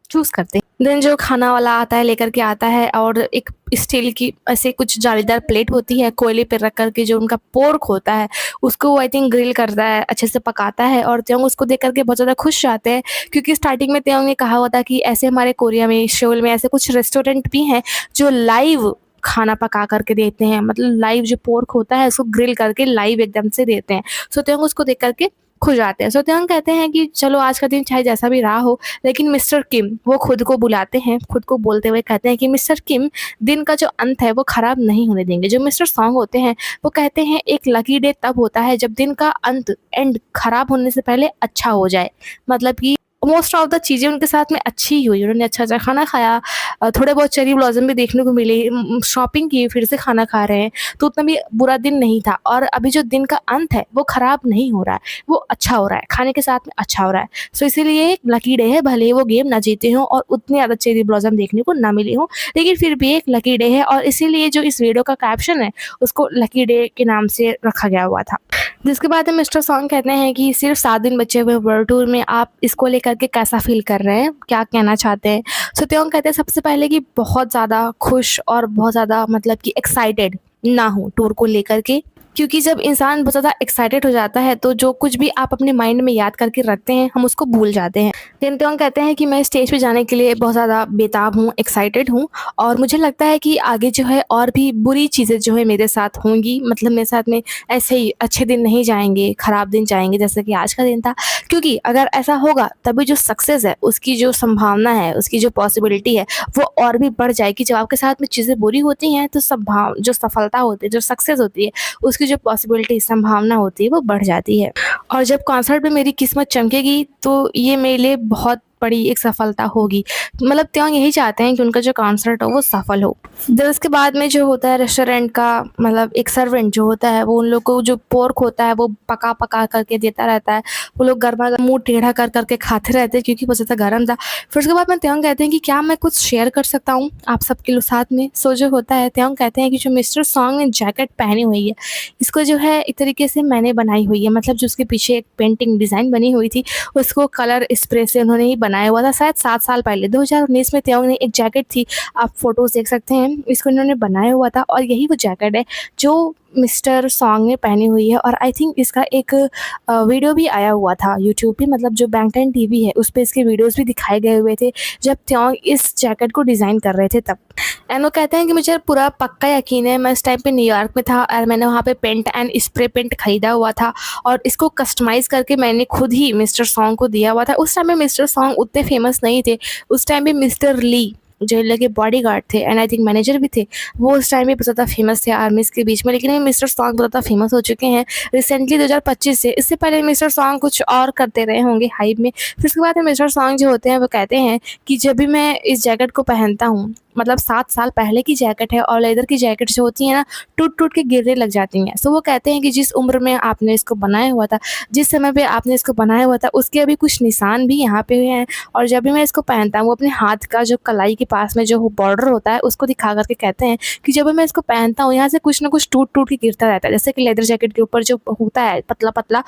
चूज़ करते हैं। देन जो खाना वाला आता है लेकर के आता है और एक स्टील की ऐसे कुछ जालीदार प्लेट होती है, कोयले पे रख कर के जो उनका पोर्क होता है उसको वो आई थिंक ग्रिल करता है, अच्छे से पकाता है और त्योंग उसको देख कर के बहुत ज़्यादा खुश जाते हैं क्योंकि स्टार्टिंग में त्योंग ने कहा हुआ था कि ऐसे हमारे कोरिया में, सेओल में ऐसे कुछ रेस्टोरेंट भी हैं जो लाइव खाना पका करके देते हैं, मतलब लाइव जो पोर्क होता है उसको ग्रिल करके लाइव एकदम से देते हैं। सो त्योंग उसको देख कर के खुश जाते हैं। सो त्योंग कहते हैं कि चलो आज का दिन चाहे जैसा भी रहा हो, लेकिन मिस्टर किम वो खुद को बुलाते हैं, खुद को बोलते हुए कहते हैं कि मिस्टर किम दिन का जो अंत है वो ख़राब नहीं होने देंगे। जो मिस्टर सॉन्ग होते हैं वो कहते हैं एक लकी डे तब होता है जब दिन का अंत एंड ख़राब होने से पहले अच्छा हो जाए। मतलब कि मोस्ट ऑफ द चीज़ें उनके साथ में अच्छी ही हुई। उन्होंने अच्छा-अच्छा खाना खाया, थोड़े बहुत चेरी ब्लॉसम भी देखने को मिले, शॉपिंग की, फिर से खाना खा रहे हैं, तो उतना भी बुरा दिन नहीं था। और अभी जो दिन का अंत है वो ख़राब नहीं हो रहा है, वो अच्छा हो रहा है, खाने के साथ में अच्छा हो रहा है। सो इसीलिए एक लकी डे है, भले ही वो गेम ना जीते हों और उतने ज़्यादा चेरी ब्लॉसम देखने को ना मिले हों, लेकिन फिर भी एक लकी डे है और इसीलिए जो इस वीडियो का कैप्शन है उसको लकी डे के नाम से रखा गया हुआ था। जिसके बाद मिस्टर सॉन्ग कहते हैं कि सिर्फ 7 दिन बचे हुए वर्ल्ड टूर में आप इसको लेकर के कैसा फ़ील कर रहे हैं? क्या कहना चाहते हैं? सो त्योंग कहते हैं सबसे पहले कि बहुत ज़्यादा खुश और बहुत ज़्यादा मतलब कि एक्साइटेड ना हूँ टूर को लेकर के, क्योंकि जब इंसान बहुत ज़्यादा एक्साइटेड हो जाता है तो जो कुछ भी आप अपने माइंड में याद करके रखते हैं हम उसको भूल जाते हैं। देन त्योंग कहते हैं कि मैं स्टेज पे जाने के लिए बहुत ज़्यादा बेताब हूँ, एक्साइटेड हूँ और मुझे लगता है कि आगे जो है और भी बुरी चीज़ें जो है मेरे साथ होंगी, मतलब मेरे साथ में ऐसे ही अच्छे दिन नहीं जाएँगे, ख़राब दिन जाएँगे जैसे कि आज का दिन था। क्योंकि अगर ऐसा होगा तभी जो सक्सेस है उसकी जो संभावना है, उसकी जो पॉसिबिलिटी है वो और भी बढ़ जाएगी। जब आपके साथ में चीज़ें बुरी होती हैं तो जो सफलता होती है, जो सक्सेस होती है उसकी जो पॉसिबिलिटी संभावना होती है वो बढ़ जाती है। और जब कॉन्सर्ट में मेरी किस्मत चमकेगी तो ये मेरे लिए बहुत बड़ी एक सफलता होगी। मतलब त्योंग यही चाहते हैं कि उनका जो कॉन्सर्ट हो वो सफल हो। फिर उसके बाद में जो होता है रेस्टोरेंट का मतलब एक सर्वेंट जो होता है वो उन लोग को जो पोर्क होता है वो पका करके देता रहता है। वो लोग गरमा-गरम मुँह टेढ़ा कर कर के खाते रहते हैं क्योंकि बहुत ज़्यादा गर्म था। फिर उसके बाद में त्योंग कहते हैं कि क्या मैं कुछ शेयर कर सकता हूँ आप सबके साथ में? सो जो होता है त्योंग कहते हैं कि जो मिस्टर सॉन्ग ने जैकेट पहनी हुई है इसको जो है एक तरीके से मैंने बनाई हुई है। मतलब जो उसके पीछे एक पेंटिंग डिज़ाइन बनी हुई थी उसको कलर स्प्रे से उन्होंने ही बनाया हुआ था। शायद 7 साल पहले 2019 में त्योंग ने एक जैकेट थी, आप फ़ोटोज़ देख सकते हैं, इसको इन्होंने बनाया हुआ था और यही वो जैकेट है जो मिस्टर सॉन्ग ने पहनी हुई है। और आई थिंक इसका एक वीडियो भी आया हुआ था यूट्यूब पे, मतलब जो बैंगटन टीवी है उस पे इसके वीडियोज़ भी दिखाए गए हुए थे जब त्योंग इस जैकेट को डिज़ाइन कर रहे थे तब। एंड वो कहते हैं कि मुझे पूरा पक्का यकीन है मैं इस टाइम पे न्यूयॉर्क में था और मैंने वहाँ पे पेंट एंड स्प्रे पेंट खरीदा हुआ था और इसको कस्टमाइज़ करके मैंने खुद ही मिस्टर सॉन्ग को दिया हुआ था। उस टाइम में मिस्टर सॉन्ग उतने फेमस नहीं थे, उस टाइम पे मिस्टर ली जो इन लोग के बॉडीगार्ड थे एंड आई थिंक मैनेजर भी थे, वो उस टाइम पे बहुत ज़्यादा फेमस थे आर्मीज़ के बीच में। लेकिन ये मिस्टर सॉन्ग बहुत ज़्यादा फेमस हो चुके हैं रिसेंटली 2025 से। इससे पहले मिस्टर सॉन्ग कुछ और करते रहे होंगे हाइप में। फिर उसके बाद में मिस्टर सॉन्ग जो होते हैं वो कहते हैं कि जब भी मैं इस जैकेट को पहनता हूँ, मतलब 7 साल पहले की जैकेट है और लेदर की जैकेट जो होती है ना टूट-टूट के गिरने लग जाती हैं। सो वो कहते हैं कि जिस उम्र में आपने इसको बनाया हुआ था, जिस समय पे आपने इसको बनाया हुआ था उसके अभी कुछ निशान भी यहाँ पे हुए हैं और जब भी मैं इसको पहनता हूँ वो अपने हाथ का जो कलाई के पास में जो बॉर्डर होता है उसको दिखा कर के कहते हैं कि जब भी मैं इसको पहनता हूँ यहाँ से कुछ ना कुछ टूट-टूट के गिरता रहता है। जैसे कि लेदर जैकेट के ऊपर जो होता है पतला-पतला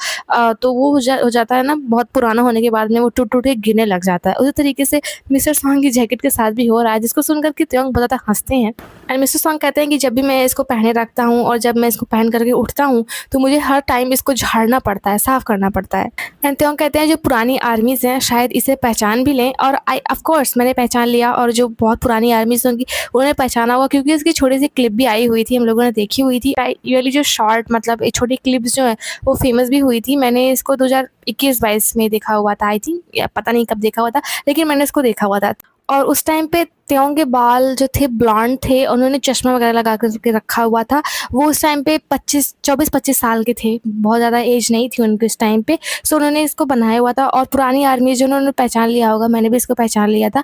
तो वो हो जाता है ना, बहुत पुराना होने के बाद में वो टूट-टूट के गिरने लग जाता है। उसी तरीके से मिस्टर सॉन्ग की जैकेट के साथ भी हो रहा है, जिसको सुनकर के त्योंग बहुत ज़्यादा हँसते हैं। एंड मिस्टर सॉन्ग कहते हैं कि जब भी मैं इसको पहने रखता हूँ और जब मैं इसको पहन करके उठता हूँ तो मुझे हर टाइम इसको झाड़ना पड़ता है, साफ़ करना पड़ता है। एंड त्योंग कहते हैं जो पुरानी आर्मीज़ हैं शायद इसे पहचान भी लें और ऑफ कोर्स मैंने पहचान लिया और जो बहुत पुरानी आर्मीज़ होंगी उन्होंने पहचाना होगा क्योंकि इसकी छोटी सी क्लिप भी आई हुई थी, हम लोगों ने देखी हुई थी। ये वाली जो शॉर्ट मतलब एक छोटी क्लिप्स जो है वो फेमस भी हुई थी। मैंने इसको 2021-22 में देखा हुआ था आई थिंक, या पता नहीं कब देखा हुआ था, लेकिन मैंने इसको देखा हुआ था। और उस टाइम पे त्योंग के बाल जो थे ब्लॉन्ड थे, उन्होंने चश्मा वगैरह लगा कर के रखा हुआ था। वो उस टाइम पे 24-25 साल के थे, बहुत ज़्यादा एज नहीं थी उनकी उस टाइम पे। सो उन्होंने इसको बनाया हुआ था और पुरानी आर्मी जो उन्होंने पहचान लिया होगा, मैंने भी इसको पहचान लिया था,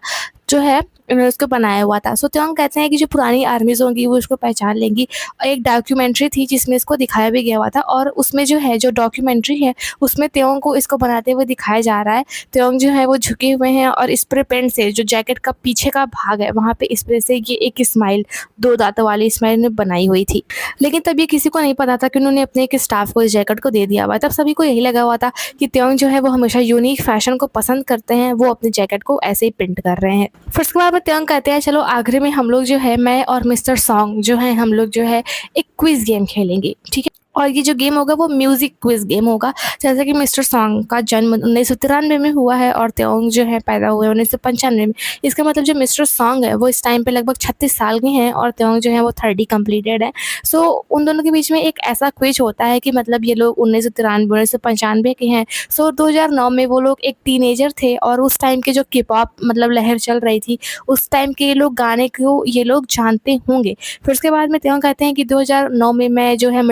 जो है उन्होंने उसको बनाया हुआ था। सो त्योंग कहते हैं कि जो पुरानी आर्मीज़ होंगी वो इसको पहचान लेंगी। एक डॉक्यूमेंट्री थी जिसमें इसको दिखाया भी गया हुआ था और उसमें जो है जो डॉक्यूमेंट्री है उसमें त्योंग को इसको बनाते हुए दिखाया जा रहा है। त्योंग जो है वो झुके हुए हैं और स्प्रे पेंट से जो जैकेट का पीछे का भाग है वहाँ पे इस वजह से ये एक स्माइल 2 दाँतों वाली स्माइल ने बनाई हुई थी। लेकिन तब ये किसी को नहीं पता था कि उन्होंने अपने एक स्टाफ को इस जैकेट को दे दिया हुआ है। तब सभी को यही लगा हुआ था कि त्योंग जो है वो हमेशा यूनिक फैशन को पसंद करते हैं, वो अपनी जैकेट को ऐसे ही प्रिंट कर रहे हैं। फिर उसके बाद में त्योंग कहते हैं चलो आखिरी में हम लोग जो है मैं और मिस्टर सॉन्ग जो है हम लोग जो है एक क्विज़ गेम खेलेंगे, ठीक है? और ये जो गेम होगा वो म्यूज़िक क्विज़ गेम होगा। जैसे कि मिस्टर सॉन्ग का जन्म 1993 में हुआ है और त्योंग जो है पैदा हुए 1995 में। इसका मतलब जो मिस्टर सॉन्ग है वो इस टाइम पे लगभग 36 साल के हैं और त्योंग जो है वो 30 कंप्लीटेड है। सो उन दोनों के बीच में एक ऐसा क्विज होता है कि मतलब ये लोग 1993 के हैं। सो 2009 में वो लोग एक टीनेजर थे और उस टाइम के जो के-पॉप मतलब लहर चल रही थी, उस टाइम के ये लोग गाने को ये लोग जानते होंगे। फिर उसके बाद में त्योंग कहते हैं कि 2009 में मैं जो है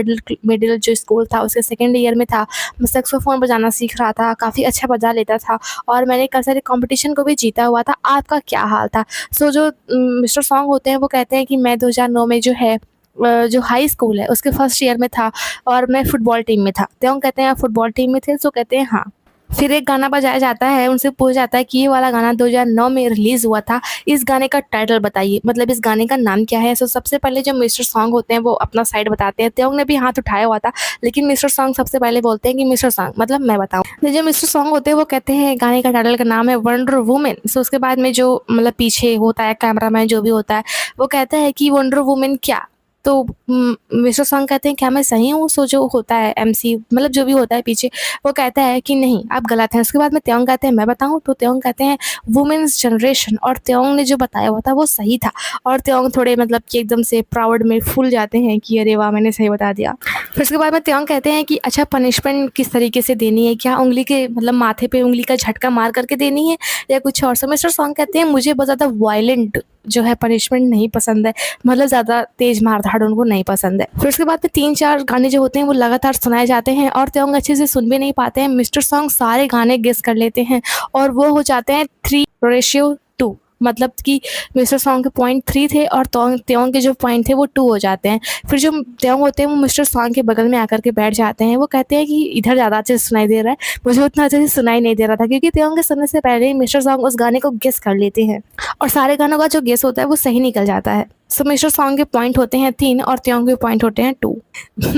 मिडिल जो स्कूल था उसके सेकंड ईयर में था। मैं सैक्सोफ़ोन बजाना सीख रहा था, काफ़ी अच्छा बजा लेता था और मैंने कई सारे कॉम्पिटिशन को भी जीता हुआ था। आपका क्या हाल था? सो जो मिस्टर सॉन्ग होते हैं वो कहते हैं कि मैं 2009 में जो है जो हाई स्कूल है उसके फर्स्ट ईयर में था और मैं फुटबॉल टीम में था। त्योंग कहते हैं आप फुटबॉल टीम में थे? सो कहते हैं हाँ। फिर एक गाना बजाया जाता है, उनसे पूछा जाता है कि ये वाला गाना 2009 में रिलीज़ हुआ था, इस गाने का टाइटल बताइए, मतलब इस गाने का नाम क्या है? सो सबसे पहले जो मिस्टर सॉन्ग होते हैं वो अपना साइड बताते हैं। त्योंग ने भी हाथ उठाया हुआ था, लेकिन मिस्टर सॉन्ग सबसे पहले बोलते हैं कि मिस्टर सॉन्ग मतलब मैं बताऊँ। तो जो मिस्टर सॉन्ग होते हैं वो कहते हैं गाने का टाइटल का नाम है वंडर वुमन। सो उसके बाद में जो मतलब पीछे होता है कैमरामैन जो भी होता है, वो कहता है कि वंडर वुमन क्या? तो मिस्टर सॉन्ग कहते हैं क्या मैं सही हूँ? सो जो होता है एमसी मतलब जो भी होता है पीछे, वो कहता है कि नहीं आप गलत हैं। उसके बाद में त्योंग कहते हैं मैं बताऊँ? तो त्योंग कहते हैं वुमेन्स जनरेशन और त्योंग ने जो बताया हुआ था वो सही था और त्योंग थोड़े मतलब कि एकदम से प्राउड में फूल जाते हैं कि अरे वाह मैंने सही बता दिया। फिर उसके बाद में त्योंग कहते हैं कि अच्छा पनिशमेंट किस तरीके से देनी है? क्या उंगली के मतलब माथे पे उंगली का झटका मार करके देनी है या कुछ और? सो मिस्टर सॉन्ग कहते हैं मुझे बहुत ज़्यादा वायलेंट जो है पनिशमेंट नहीं पसंद है, मतलब ज़्यादा तेज़ मार-धाड़ उनको नहीं पसंद है। फिर उसके बाद में 3-4 गाने जो होते हैं वो लगातार सुनाए जाते हैं और त्योंग अच्छे से सुन भी नहीं पाते हैं। मिस्टर सॉन्ग सारे गाने गेस कर लेते हैं और वो हो जाते हैं 3:2 मतलब कि मिस्टर सॉन्ग के पॉइंट 3 थे और त्योंग के जो पॉइंट थे वो 2 हो जाते हैं। फिर जो त्योंग होते हैं वो मिस्टर सॉन्ग के बगल में आकर के बैठ जाते हैं। वो कहते हैं कि इधर ज़्यादा अच्छे से सुनाई दे रहा है, मुझे उतना अच्छे से सुनाई नहीं दे रहा था क्योंकि त्योंग के सुनने से पहले ही मिस्टर सॉन्ग उस गाने को गेस कर लेते हैं और सारे गानों का जो गेस होता है वो सही निकल जाता है। सो मिस्टर सॉन्ग के पॉइंट होते हैं 3 और त्योंग के पॉइंट होते हैं 2।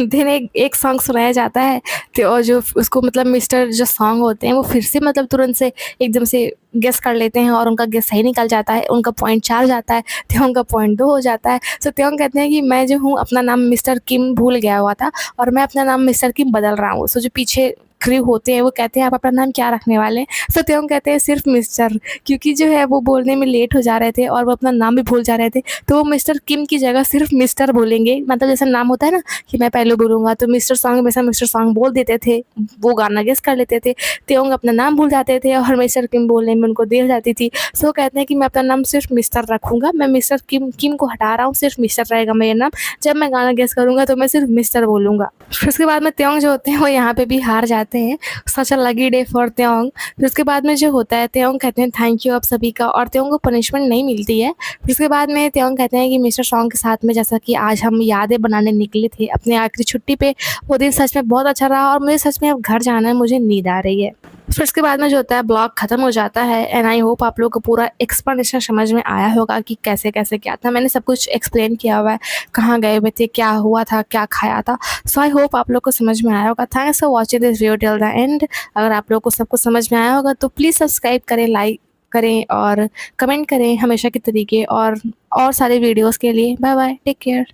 देन एक सॉन्ग सुनाया जाता है तो और जो उसको मतलब मिस्टर जो सॉन्ग होते हैं वो फिर से मतलब तुरंत से एकदम से गेस कर लेते हैं और उनका गेस सही निकल जाता है, उनका पॉइंट 4 जाता है, त्योंग का पॉइंट 2 हो जाता है। सो त्योंग कहते हैं कि मैं जो हूँ अपना नाम मिस्टर किम भूल गया हुआ था और मैं अपना नाम मिस्टर किम बदल रहा हूँ। सो जो पीछे क्रू होते हैं वो कहते हैं आप अपना नाम क्या रखने वाले हैं? सो त्योंग कहते हैं सिर्फ मिस्टर, क्योंकि जो है वो बोलने में लेट हो जा रहे थे और वो अपना नाम भी भूल जा रहे थे, तो वो मिस्टर किम की जगह सिर्फ मिस्टर बोलेंगे। मतलब जैसा नाम होता है ना कि मैं पहले बोलूँगा तो मिस्टर सॉन्ग हमेशा मिस्टर सॉन्ग बोल देते थे, वो गाना गेस कर लेते थे। त्योंग अपना नाम भूल जाते थे और मिस्टर किम बोलने में उनको देर जाती थी। सो कहते हैं कि मैं अपना नाम सिर्फ मिस्टर रखूँगा, मैं मिस्टर किम को हटा रहा हूँ, सिर्फ मिस्टर रहेगा मेरा नाम। जब मैं गाना गेस करूँगा तो मैं सिर्फ मिस्टर बोलूँगा। फिर उसके बाद में त्योंग जो होते हैं वो यहाँ पे भी हार जाते हैं। सच अ लकी डे फॉर त्योंग। फिर उसके बाद में जो होता है त्योंग कहते हैं थैंक यू आप सभी का और त्योंग को पनिशमेंट नहीं मिलती है। फिर उसके बाद में त्योंग कहते हैं कि मिस्टर सॉन्ग के साथ में जैसा कि आज हम यादें बनाने निकले थे अपने आखिरी छुट्टी पे, वो दिन सच में बहुत अच्छा रहा और मुझे सच में अब घर जाना है, मुझे नींद आ रही है। फिर उसके बाद में जो होता है ब्लॉग ख़त्म हो जाता है एंड आई होप आप लोगों को पूरा एक्सप्लेनेशन समझ में आया होगा कि कैसे-कैसे क्या था। मैंने सब कुछ एक्सप्लेन किया हुआ है, कहाँ गए हुए थे, क्या हुआ था, क्या खाया था। सो आई होप आप लोग को समझ में आया होगा। Thanks for watching this video till the end. अगर आप लोग को सब कुछ समझ में आया होगा तो प्लीज़ सब्सक्राइब करें, लाइक करें और कमेंट करें हमेशा के तरीके और सारे वीडियोज़ के लिए। Bye bye, take care.